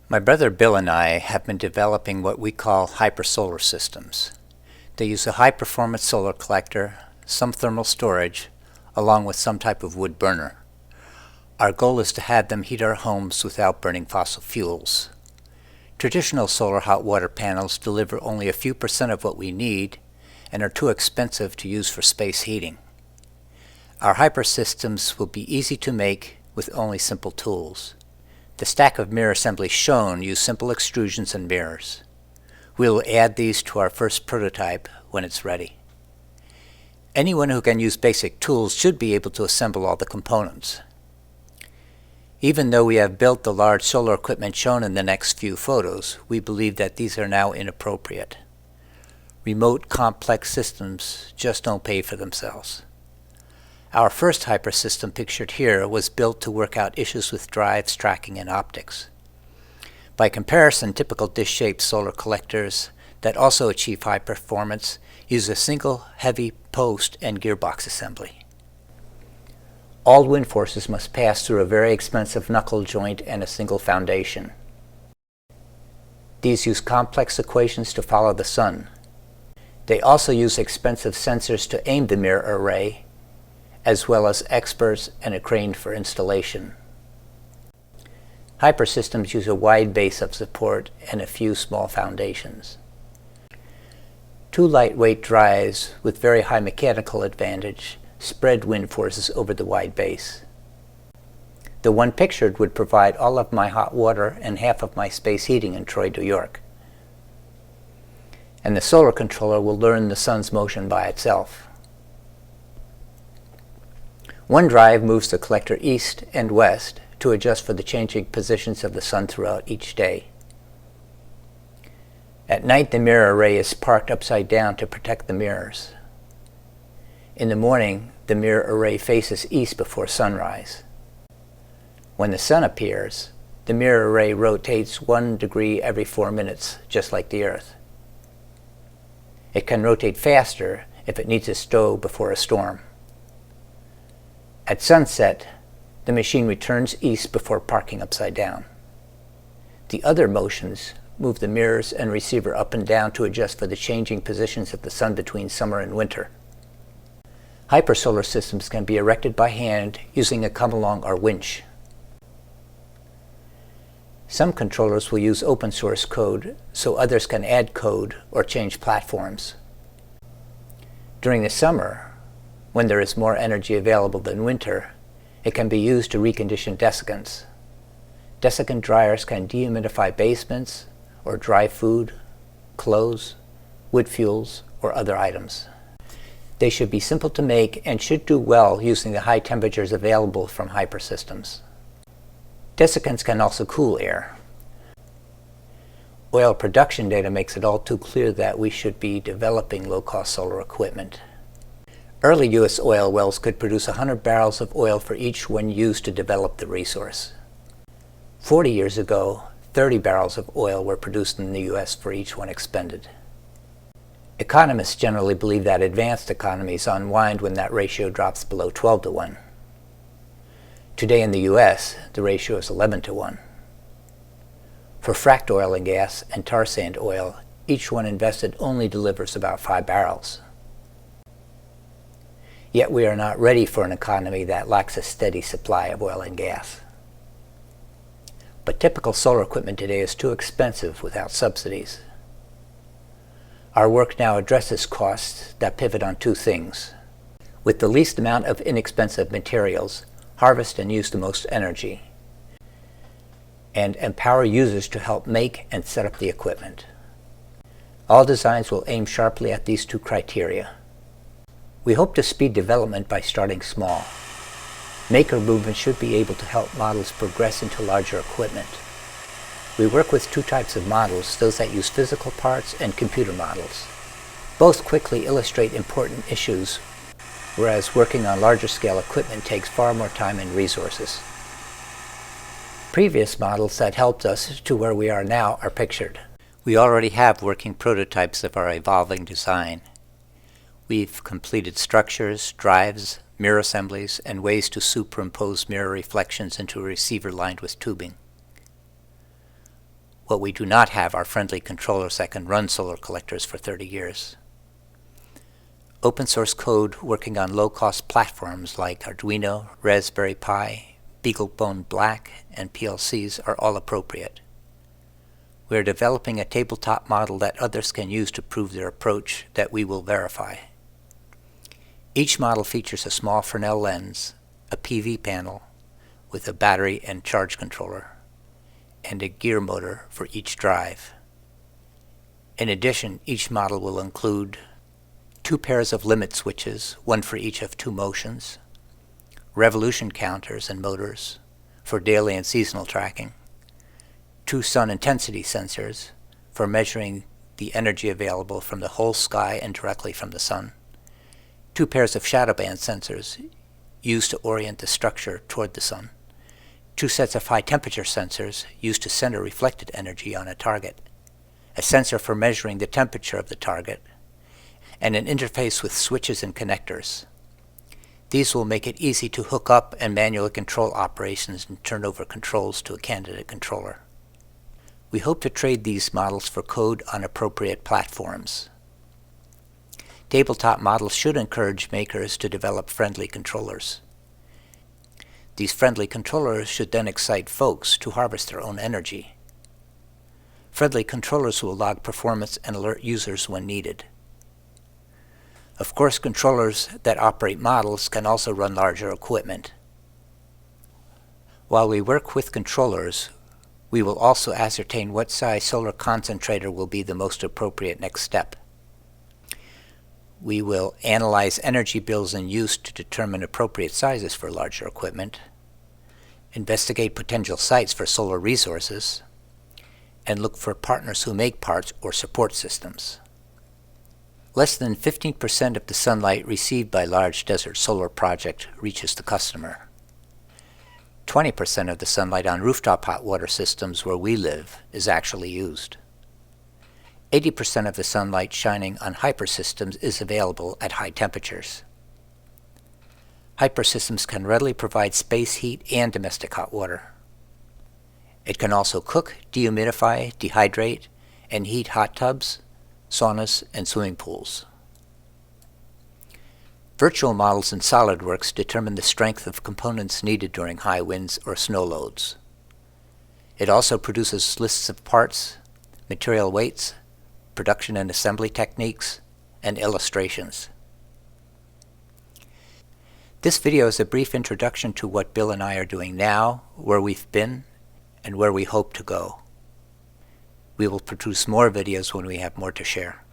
My brother Bill and I have been developing what we call hypersolar systems. They use a high-performance solar collector, some thermal storage, along with some type of wood burner. Our goal is to have them heat our homes without burning fossil fuels. Traditional solar hot water panels deliver only a few % of what we need and are too expensive to use for space heating. Our hyper systems will be easy to make with only simple tools. The stack of mirror assemblies shown use simple extrusions and mirrors. We will add these to our first prototype when it's ready. Anyone who can use basic tools should be able to assemble all the components. Even though we have built the large solar equipment shown in the next few photos, we believe that these are now inappropriate. Remote, complex systems just don't pay for themselves. Our first hyper system pictured here was built to work out issues with drives, tracking, and optics. By comparison, typical dish-shaped solar collectors that also achieve high performance use a single heavy post and gearbox assembly. All wind forces must pass through a very expensive knuckle joint and a single foundation. These use complex equations to follow the sun. They also use expensive sensors to aim the mirror array, as well as experts and a crane for installation. Hyper systems use a wide base of support and a few small foundations. Two lightweight drives with very high mechanical advantage spread wind forces over the wide base. The one pictured would provide all of my hot water and half of my space heating in Troy, New York. And the solar controller will learn the sun's motion by itself. One drive moves the collector east and west to adjust for the changing positions of the sun throughout each day. At night, the mirror array is parked upside down to protect the mirrors. In the morning, the mirror array faces east before sunrise. When the sun appears, the mirror array rotates 1 degree every 4 minutes, just like the Earth. It can rotate faster if it needs to stow before a storm. At sunset, the machine returns east before parking upside down. The other motions move the mirrors and receiver up and down to adjust for the changing positions of the sun between summer and winter. Hypersolar systems can be erected by hand using a come-along or winch. Some controllers will use open source code so others can add code or change platforms. During the summer, when there is more energy available than winter, it can be used to recondition desiccants. Desiccant dryers can dehumidify basements or dry food, clothes, wood fuels, or other items. They should be simple to make and should do well using the high temperatures available from hyper systems. Desiccants can also cool air. Oil production data makes it all too clear that we should be developing low-cost solar equipment. Early U.S. oil wells could produce 100 barrels of oil for each one used to develop the resource. 40 years ago, 30 barrels of oil were produced in the U.S. for each one expended. Economists generally believe that advanced economies unwind when that ratio drops below 12 to 1. Today in the U.S., the ratio is 11 to 1. For fracked oil and gas and tar sand oil, each one invested only delivers about 5 barrels. Yet we are not ready for an economy that lacks a steady supply of oil and gas. But typical solar equipment today is too expensive without subsidies. Our work now addresses costs that pivot on two things. With the least amount of inexpensive materials, harvest and use the most energy, and empower users to help make and set up the equipment. All designs will aim sharply at these two criteria. We hope to speed development by starting small. Maker movement should be able to help models progress into larger equipment. We work with two types of models, those that use physical parts and computer models. Both quickly illustrate important issues, whereas working on larger scale equipment takes far more time and resources. Previous models that helped us to where we are now are pictured. We already have working prototypes of our evolving design. We've completed structures, drives, mirror assemblies, and ways to superimpose mirror reflections into a receiver lined with tubing. What we do not have are friendly controllers that can run solar collectors for 30 years. Open source code working on low-cost platforms like Arduino, Raspberry Pi, BeagleBone Black, and PLCs are all appropriate. We are developing a tabletop model that others can use to prove their approach that we will verify. Each model features a small Fresnel lens, a PV panel with a battery and charge controller, and a gear motor for each drive. In addition, each model will include 2 pairs of limit switches, one for each of 2 motions, revolution counters and motors for daily and seasonal tracking, 2 sun intensity sensors for measuring the energy available from the whole sky and directly from the sun, 2 pairs of shadow band sensors used to orient the structure toward the sun, 2 sets of high temperature sensors used to center reflected energy on a target, a sensor for measuring the temperature of the target, and an interface with switches and connectors. These will make it easy to hook up and manually control operations and turn over controls to a candidate controller. We hope to trade these models for code on appropriate platforms. Tabletop models should encourage makers to develop friendly controllers. These friendly controllers should then excite folks to harvest their own energy. Friendly controllers will log performance and alert users when needed. Of course, controllers that operate models can also run larger equipment. While we work with controllers, we will also ascertain what size solar concentrator will be the most appropriate next step. We will analyze energy bills in use to determine appropriate sizes for larger equipment, investigate potential sites for solar resources, and look for partners who make parts or support systems. Less than 15% of the sunlight received by large desert solar project reaches the customer. 20% of the sunlight on rooftop hot water systems where we live is actually used. 80% of the sunlight shining on hyper systems is available at high temperatures. Hyper systems can readily provide space heat and domestic hot water. It can also cook, dehumidify, dehydrate, and heat hot tubs, saunas, and swimming pools. Virtual models in SolidWorks determine the strength of components needed during high winds or snow loads. It also produces lists of parts, material weights, production and assembly techniques, and illustrations. This video is a brief introduction to what Bill and I are doing now, where we've been, and where we hope to go. We will produce more videos when we have more to share.